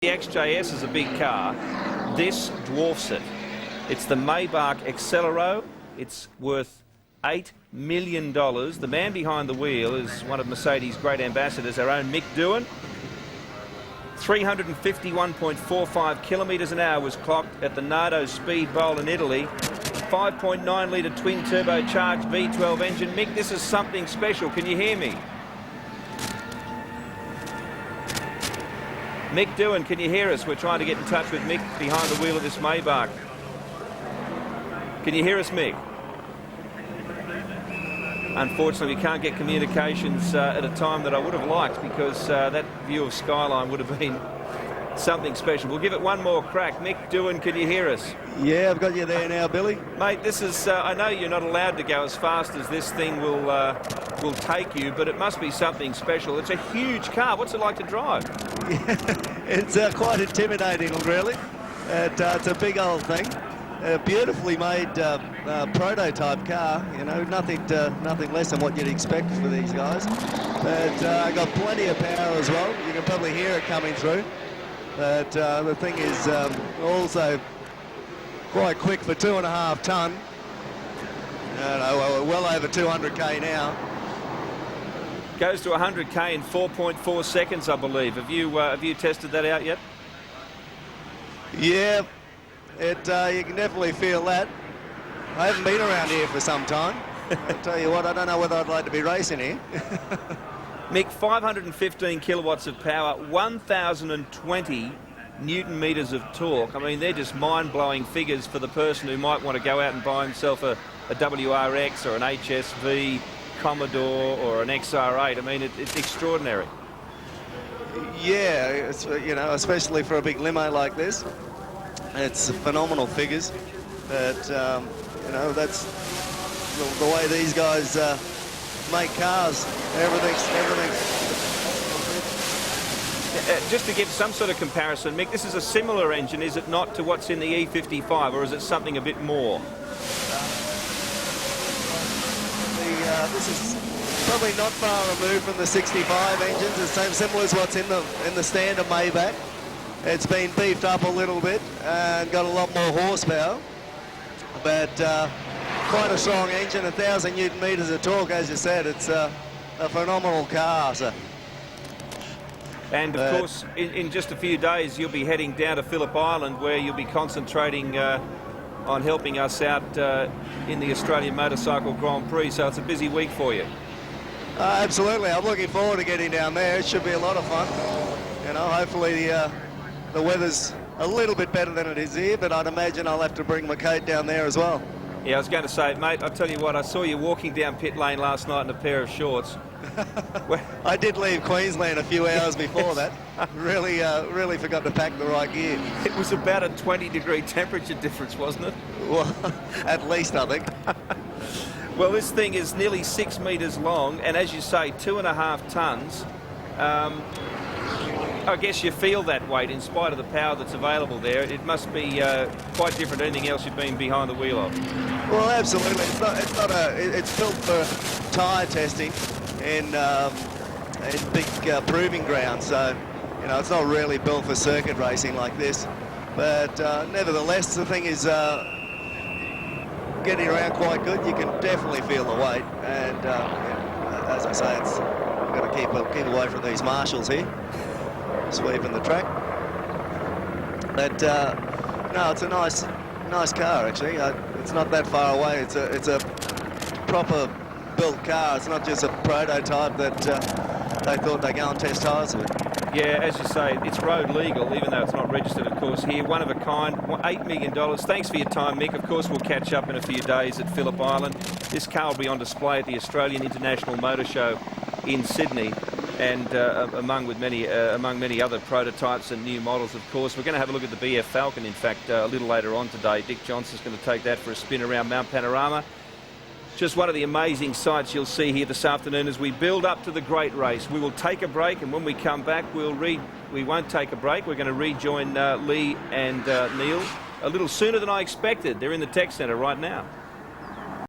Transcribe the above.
The XJS is a big car. This dwarfs it. It's the Maybach Exelero. It's worth $8 million. The man behind the wheel is one of Mercedes' great ambassadors, our own Mick Doohan. 351.45 kilometres an hour was clocked at the Nardo Speed Bowl in Italy. 5.9 litre twin turbocharged V12 engine. Mick, this is something special. Can you hear me? Mick Doohan, can you hear us? We're trying to get in touch with Mick behind the wheel of this Maybach. Can you hear us, Mick? Unfortunately, we can't get communications at a time that I would have liked, because that view of skyline would have been something special. We'll give it one more crack. Mick Doohan, can you hear us? Yeah, I've got you there now, Billy. Mate, this is, I know you're not allowed to go as fast as this thing will take you, but it must be something special. It's a huge car. What's it like to drive? It's quite intimidating, really. It's a big old thing. A beautifully made prototype car, you know, nothing less than what you'd expect for these guys. But I got plenty of power as well. You can probably hear it coming through. But the thing is also quite quick for 2.5 ton. We're well over 200k now. Goes to 100k in 4.4 seconds, I believe. Have you tested that out yet? Yeah, you can definitely feel that. I haven't been around here for some time. I tell you what, I don't know whether I'd like to be racing here. Mick, 515 kilowatts of power, 1,020 newton meters of torque. I mean, they're just mind-blowing figures for the person who might want to go out and buy himself a WRX or an HSV Commodore or an XR8. I mean, it's extraordinary. Yeah, it's, you know, especially for a big limo like this, it's phenomenal figures. But you know, that's the way these guys make cars. Everything's. Just to give some sort of comparison, Mick, this is a similar engine, is it not, to what's in the E55, or is it something a bit more? This is probably not far removed from the 65 engines. It's similar as what's in the standard Maybach. It's been beefed up a little bit and got a lot more horsepower, but quite a strong engine, 1,000 newton meters of torque, as you said. It's a phenomenal car. So. And of course, in just a few days, you'll be heading down to Phillip Island, where you'll be concentrating on helping us out in the Australian Motorcycle Grand Prix, so it's a busy week for you. Absolutely, I'm looking forward to getting down there. It should be a lot of fun. You know, hopefully the weather's a little bit better than it is here, but I'd imagine I'll have to bring my coat down there as well. Yeah, I was going to say, mate, I'll tell you what, I saw you walking down pit lane last night in a pair of shorts. I did leave Queensland a few hours before that. Really forgot to pack the right gear. It was about a 20-degree temperature difference, wasn't it? Well, at least, I think. Well, this thing is nearly 6 metres long, and as you say, 2.5 tonnes. I guess you feel that weight in spite of the power that's available there. It must be quite different to anything else you've been behind the wheel of. Well, absolutely. It's built for tyre testing in big proving grounds, so you know, it's not really built for circuit racing like this. But nevertheless, the thing is getting around quite good. You can definitely feel the weight, and as I say, it's got to keep away from these marshals here, sweeping the track. But no, it's a nice car actually. It's not that far away. It's a proper built car. It's not just a prototype that they thought they'd go and test tyres with. Yeah, as you say, it's road legal, even though it's not registered, of course, here. One of a kind, $8 million. Thanks for your time, Mick. Of course, we'll catch up in a few days at Phillip Island. This car will be on display at the Australian International Motor Show in Sydney, and among many other prototypes and new models, of course. We're going to have a look at the BF Falcon, in fact, a little later on today. Dick Johnson's going to take that for a spin around Mount Panorama. Just one of the amazing sights you'll see here this afternoon as we build up to the great race. We will take a break, and when we come back, we won't take a break. We're going to rejoin Lee and Neil a little sooner than I expected. They're in the tech centre right now.